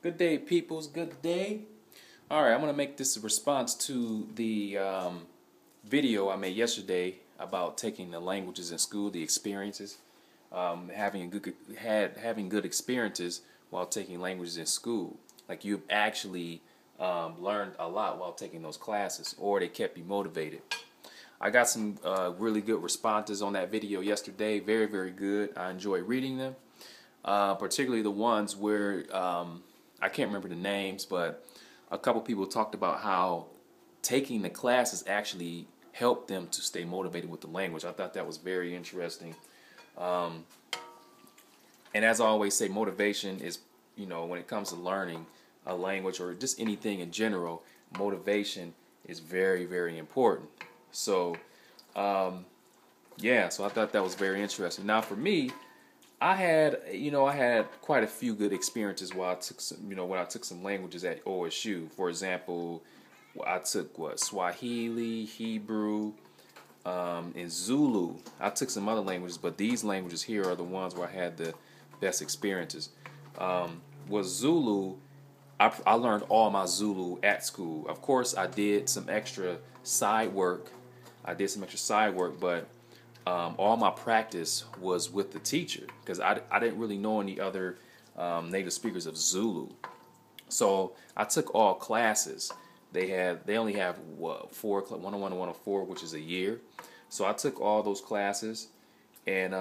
Good day, peoples. Good day. All right, I'm going to make this a response to the video I made yesterday about taking the languages in school, the experiences, having good experiences while taking languages in school. Like you've actually learned a lot while taking those classes, or they kept you motivated. I got some really good responses on that video yesterday. Very, very good. I enjoy reading them, particularly the ones where I can't remember the names, but a couple people talked about how taking the classes actually helped them to stay motivated with the language. I thought that was very interesting. And as I always say, motivation is, when it comes to learning a language or just anything in general, motivation is very, very important. So, so I thought that was very interesting. Now, for me, I had quite a few good experiences while I took when I took some languages at OSU. For example, I took Swahili, Hebrew, and Zulu. I took some other languages, but these languages here are the ones where I had the best experiences. With Zulu, I learned all my Zulu at school. Of course, I did some extra side work. But all my practice was with the teacher because I didn't really know any other native speakers of Zulu. So I took all classes. They only have 4 101 and 104, which is a year. So I took all those classes, and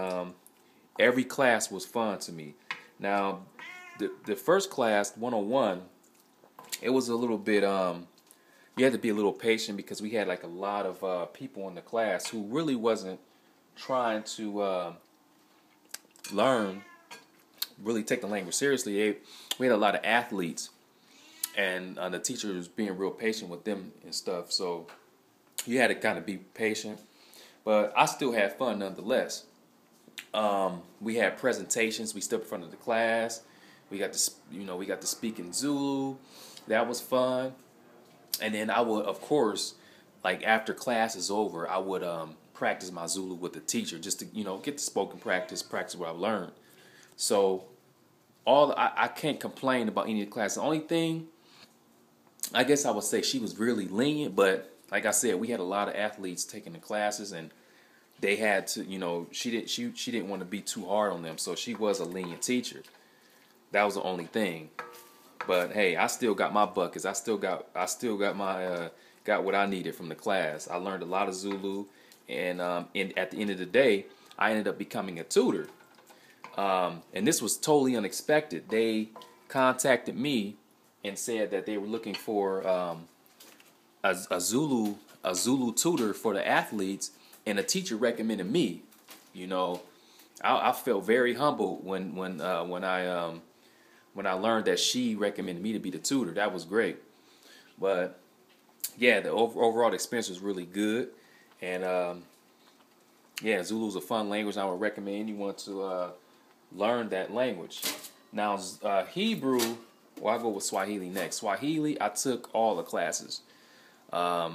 every class was fun to me. Now, the first class, 101, it was a little bit you had to be a little patient because we had like a lot of people in the class who really wasn't trying to really take the language seriously. We had a lot of athletes, and the teacher was being real patient with them and stuff. So you had to kind of be patient, but I still had fun nonetheless. We had presentations. We stood in front of the class. We got to speak in Zulu. That was fun. And then I would, of course, like after class is over, I would practice my Zulu with the teacher just to get the spoken practice what I've learned. So I can't complain about any of the class. The only thing I guess I would say, she was really lenient, but like I said, we had a lot of athletes taking the classes, and they had to she didn't want to be too hard on them, so she was a lenient teacher. That was the only thing. But hey, I still got my buckets. I still got my got what I needed from the class. I learned a lot of Zulu, and at the end of the day, I ended up becoming a tutor. And this was totally unexpected. They contacted me and said that they were looking for a Zulu tutor for the athletes, and a teacher recommended me. I felt very humbled when I learned that she recommended me to be the tutor. That was great. But yeah, the overall experience was really good. And Zulu's a fun language. I would recommend anyone to learn that language. Now, Hebrew, I go with Swahili next. Swahili, I took all the classes. Let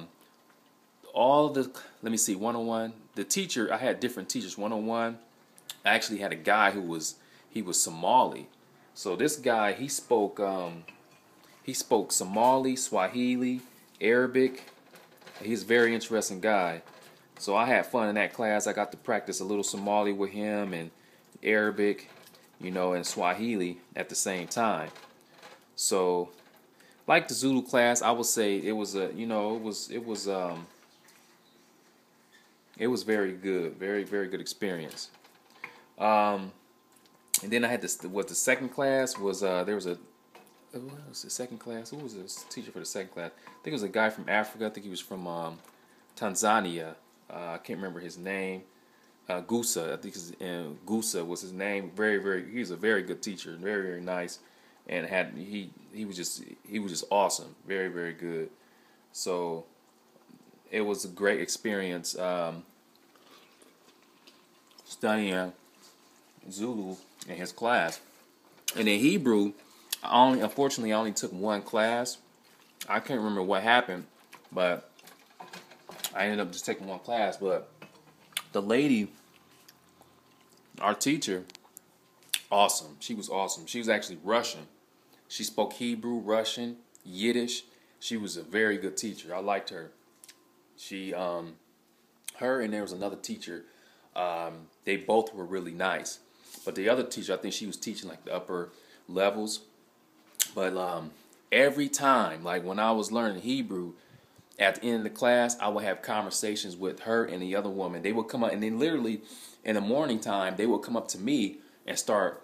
me see, 101. The teacher, I had different teachers. 101, I actually had a guy he was Somali. So this guy, he spoke Somali, Swahili, Arabic. He's a very interesting guy. So I had fun in that class. I got to practice a little Somali with him, and Arabic, and Swahili at the same time. So, like the Zulu class, I would say it was it was very good, very, very good experience. And then I had this. What the second class was? There was what was the second class? Who was the teacher for the second class? I think it was a guy from Africa. I think he was from Tanzania. I can't remember his name. Gusa. I think Gusa was his name. Very, very. He was a very good teacher. Very, very nice. And he was just awesome. Very, very good. So it was a great experience studying Zulu in his class. And in Hebrew, unfortunately I only took one class. I can't remember what happened, but I ended up just taking one class. But the lady, our teacher, awesome. She was awesome. She was actually Russian. She spoke Hebrew, Russian, Yiddish. She was a very good teacher. I liked her. She, her and there was another teacher. They both were really nice. But the other teacher, I think she was teaching like the upper levels. But every time, like when I was learning Hebrew, at the end of the class, I would have conversations with her and the other woman. They would come up, and then literally in the morning time, they would come up to me and start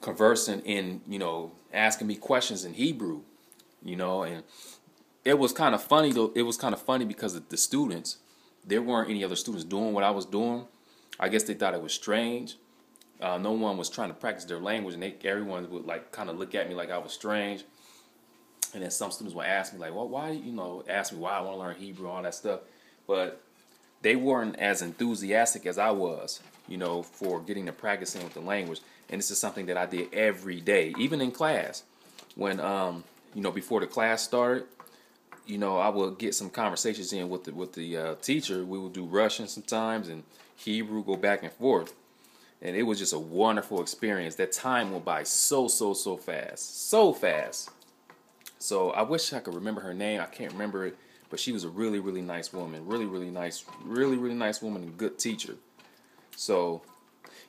conversing in, asking me questions in Hebrew, and it was kind of funny though. It was kind of funny because of the students. There weren't any other students doing what I was doing. I guess they thought it was strange. No one was trying to practice their language, and everyone would like kind of look at me like I was strange. And then some students would ask me like, "Well, why?" Ask me why I want to learn Hebrew, all that stuff. But they weren't as enthusiastic as I was, for getting to practicing with the language. And this is something that I did every day, even in class. When before the class started, I would get some conversations in with the teacher. We would do Russian sometimes and Hebrew, go back and forth. And it was just a wonderful experience. That time went by so fast. So fast. So I wish I could remember her name. I can't remember it. But she was a really, really nice woman. Really nice woman and good teacher. So,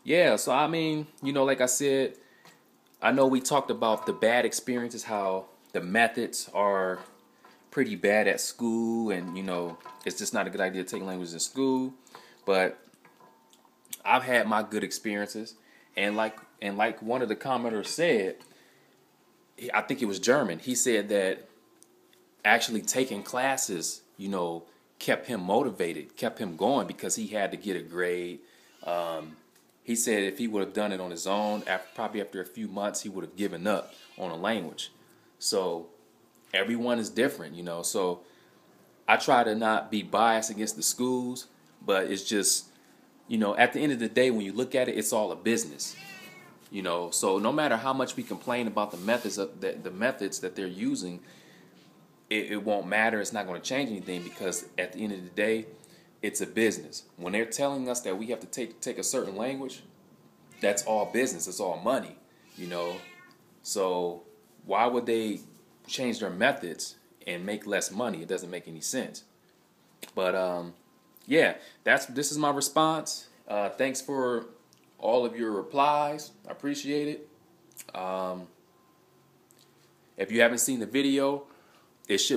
yeah. So, I mean, like I said, I know we talked about the bad experiences, how the methods are pretty bad at school. And, it's just not a good idea to take languages in school. But I've had my good experiences. And like one of the commenters said, I think it was German. He said that actually taking classes, kept him motivated, kept him going because he had to get a grade. He said if he would have done it on his own, probably after a few months, he would have given up on a language. So everyone is different, So I try to not be biased against the schools, but it's just, at the end of the day, when you look at it, it's all a business. So no matter how much we complain about the methods that they're using, it won't matter. It's not going to change anything because at the end of the day, it's a business. When they're telling us that we have to take a certain language, that's all business. It's all money, So why would they change their methods and make less money? It doesn't make any sense. But yeah, this is my response. Thanks for all of your replies. I appreciate it. If you haven't seen the video, this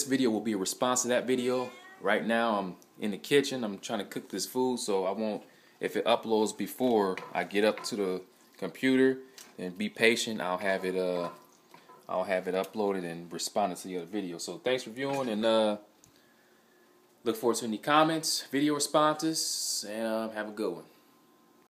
video will be a response to that video. Right now I'm in the kitchen. I'm trying to cook this food, so I won't, if it uploads before I get up to the computer, and be patient. I'll have it uploaded and responded to the other video. So thanks for viewing, and look forward to any comments, video responses, and have a good one.